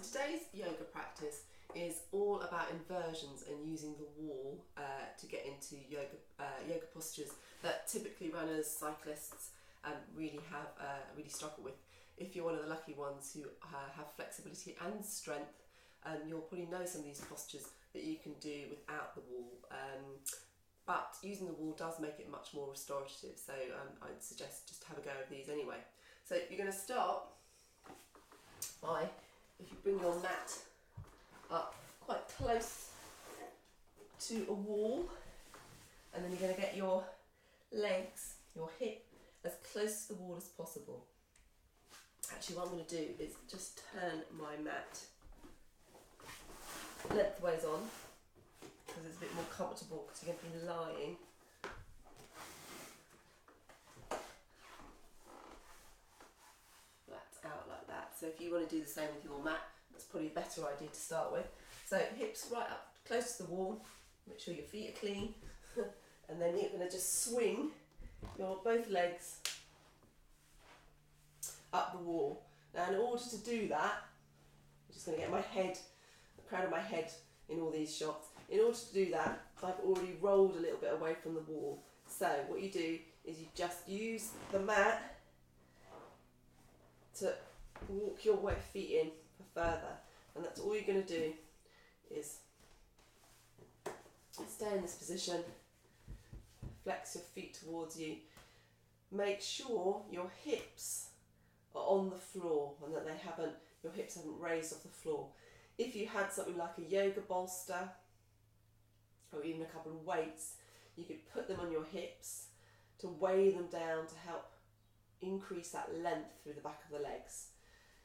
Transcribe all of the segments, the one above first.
So today's yoga practice is all about inversions and using the wall to get into yoga postures that typically runners, cyclists really struggle with. If you're one of the lucky ones who have flexibility and strength, you'll probably know some of these postures that you can do without the wall. But using the wall does make it much more restorative, so I'd suggest just have a go of these anyway. So you're going to start by, if you bring your mat up quite close to a wall, and then you're going to get your legs, your hip, as close to the wall as possible. Actually, what I'm going to do is just turn my mat lengthways on, because it's a bit more comfortable because you're going to be lying. Flat out like that. So if you want to do the same with your mat, that's probably a better idea to start with. So hips right up close to the wall, make sure your feet are clean, and then you're going to just swing your both legs up the wall. Now in order to do that, I'm just going to get my head, the crown of my head in all these shots. In order to do that, I've already rolled a little bit away from the wall. So what you do is you just use the mat to walk your wet feet in for further. And that's all you're going to do is stay in this position, flex your feet towards you. Make sure your hips are on the floor and that your hips haven't raised off the floor. If you had something like a yoga bolster or even a couple of weights, you could put them on your hips to weigh them down to help increase that length through the back of the legs.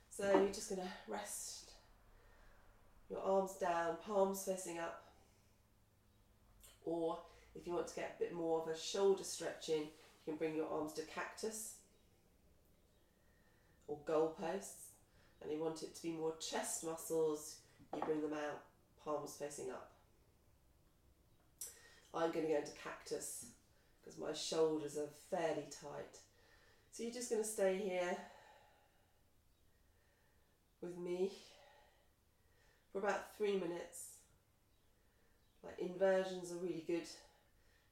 So you're just going to rest your arms down, palms facing up, or if you want to get a bit more of a shoulder stretch in, you can bring your arms to cactus or goalposts, and you want it to be more chest muscles, you bring them out, palms facing up. I'm going to go into cactus because my shoulders are fairly tight. So you're just going to stay here with me for about 3 minutes. Like inversions are really good.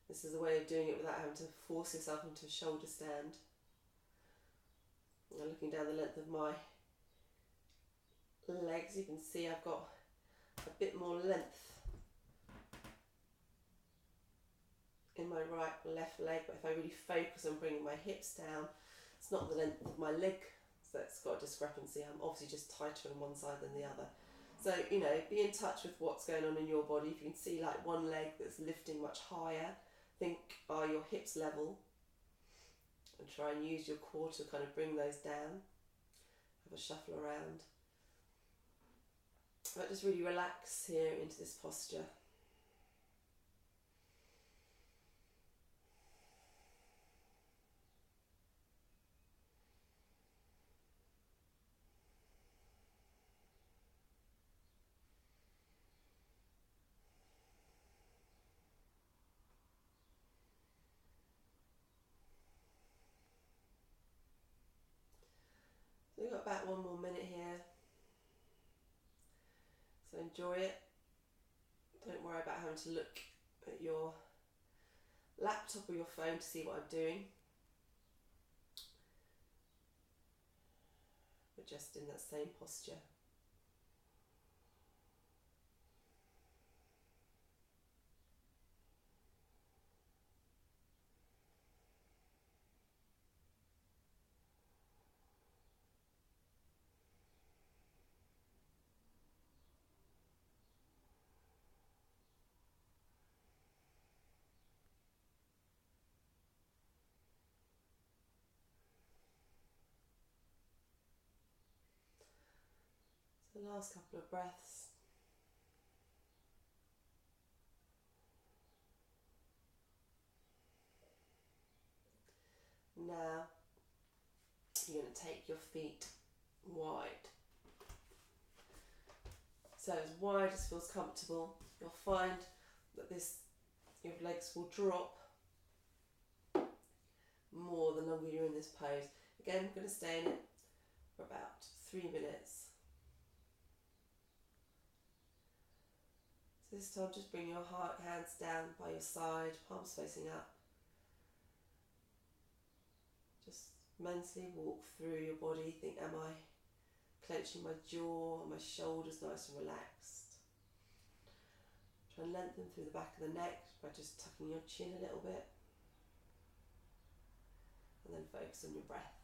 This is a way of doing it without having to force yourself into a shoulder stand. Now looking down the length of my legs, you can see I've got a bit more length in my right and left leg, but if I really focus on bringing my hips down, it's not the length of my leg that's got a discrepancy. I'm obviously just tighter on one side than the other. So, be in touch with what's going on in your body. If you can see like one leg that's lifting much higher, think, are your hips level? And try and use your core to kind of bring those down. Have a shuffle around. But just really relax here into this posture. So we've got about 1 more minute here. So enjoy it. Don't worry about having to look at your laptop or your phone to see what I'm doing. We're just in that same posture. So the last couple of breaths. Now you're going to take your feet wide. So as wide as feels comfortable. You'll find that your legs will drop more the longer you're in this pose. Again, I'm going to stay in it for about 3 minutes. This time just bring your hands down by your side, palms facing up. Just mentally walk through your body. Think, am I clenching my jaw? Are my shoulders nice and relaxed? Try and lengthen through the back of the neck by just tucking your chin a little bit. And then focus on your breath.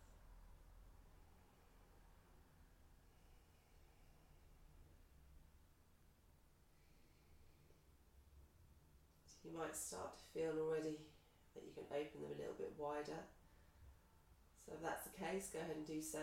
You might start to feel already that you can open them a little bit wider. So if that's the case, go ahead and do so.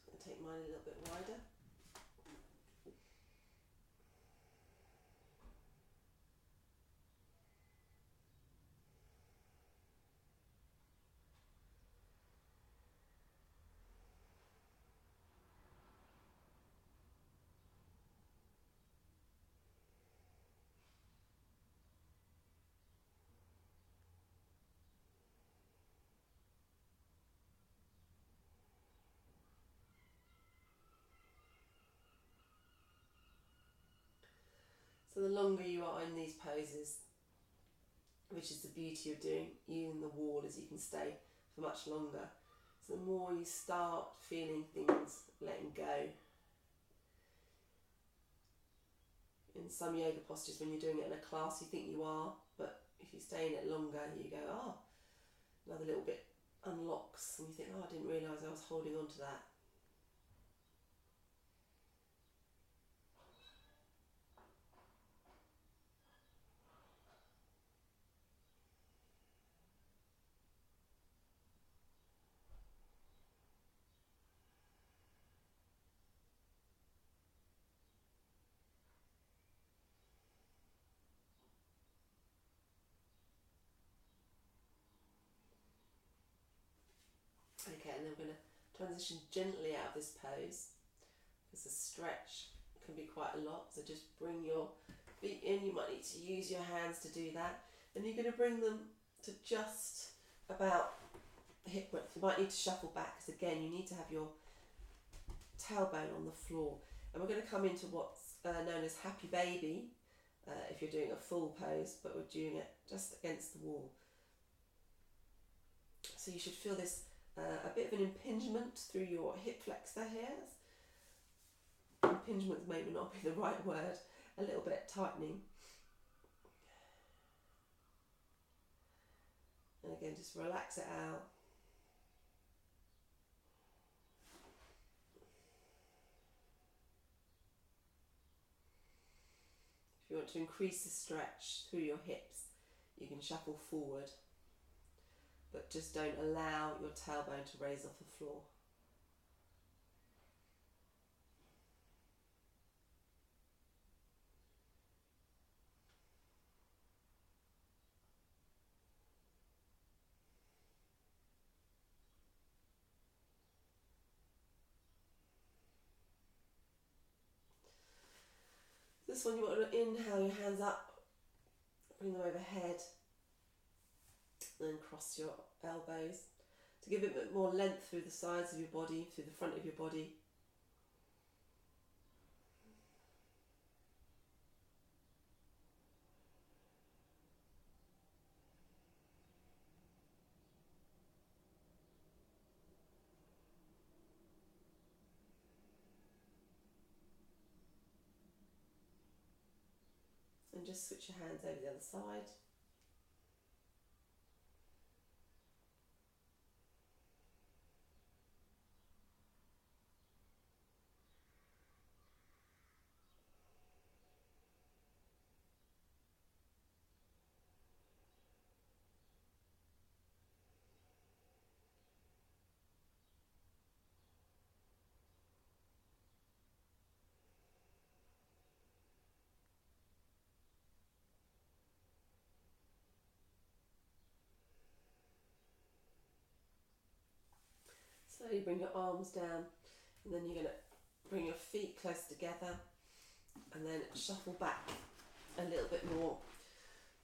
Just going to take mine a little bit wider. So the longer you are in these poses, which is the beauty of doing using the wall, is you can stay for much longer. So the more you start feeling things letting go. In some yoga postures, when you're doing it in a class, you think you are, but if you stay in it longer, you go, oh, another little bit unlocks, and you think, oh, I didn't realise I was holding on to that. Okay, and then we're going to transition gently out of this pose, because the stretch can be quite a lot. So just bring your feet in. You might need to use your hands to do that. And you're going to bring them to just about hip width. You might need to shuffle back, because again, you need to have your tailbone on the floor. And we're going to come into what's known as happy baby, if you're doing a full pose, but we're doing it just against the wall. So you should feel this a bit of an impingement through your hip flexor here. Impingement may not be the right word. A little bit tightening. And again, just relax it out. If you want to increase the stretch through your hips, you can shuffle forward, but just don't allow your tailbone to raise off the floor. This one, you want to inhale your hands up, bring them overhead, and then cross your elbows to give it a bit more length through the sides of your body, through the front of your body. And just switch your hands over the other side. Slowly bring your arms down, and then you're going to bring your feet close together and then shuffle back a little bit more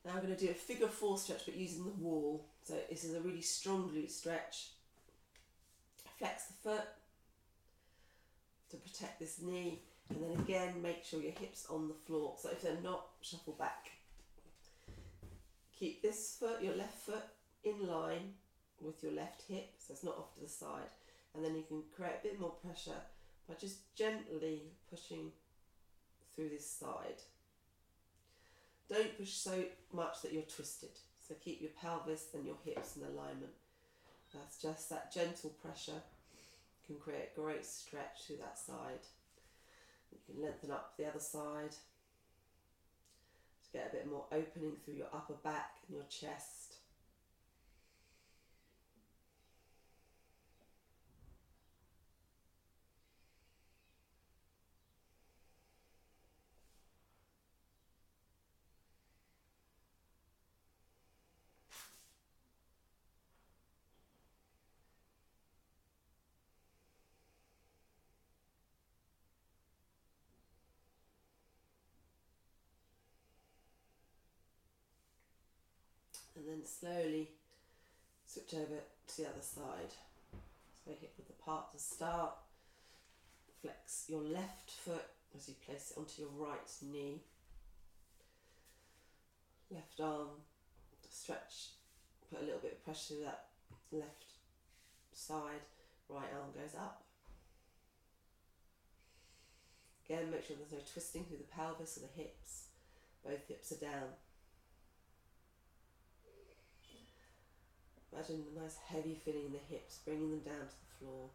Now I'm going to do a figure 4 stretch but using the wall. So this is a really strong glute stretch. Flex the foot to protect this knee, and then again make sure your hips on the floor. So if they're not, shuffle back. Keep this foot, your left foot, in line with your left hip, so it's not off to the side. And then you can create a bit more pressure by just gently pushing through this side. Don't push so much that you're twisted. So keep your pelvis and your hips in alignment. That's just that gentle pressure can create a great stretch through that side. You can lengthen up the other side to get a bit more opening through your upper back and your chest. And then slowly switch over to the other side. So hip width apart to start. Flex your left foot as you place it onto your right knee. Left arm, stretch, put a little bit of pressure through that left side. Right arm goes up. Again, make sure there's no twisting through the pelvis or the hips. Both hips are down. Imagine a nice heavy feeling in the hips, bringing them down to the floor.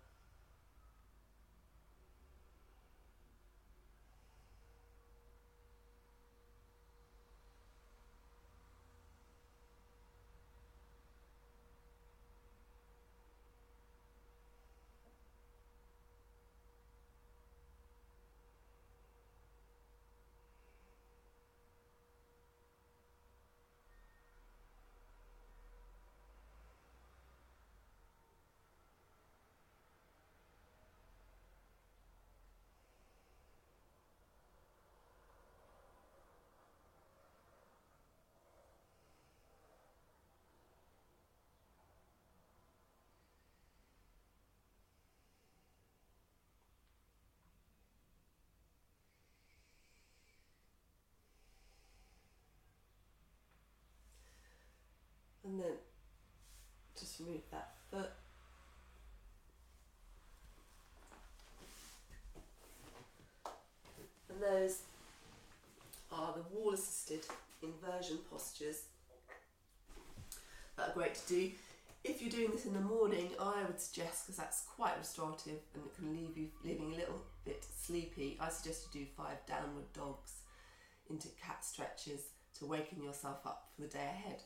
And then just remove that foot. And those are the wall assisted inversion postures that are great to do. If you're doing this in the morning, I would suggest, because that's quite restorative and it can leave you feeling a little bit sleepy, I suggest you do 5 downward dogs into cat stretches to waken yourself up for the day ahead.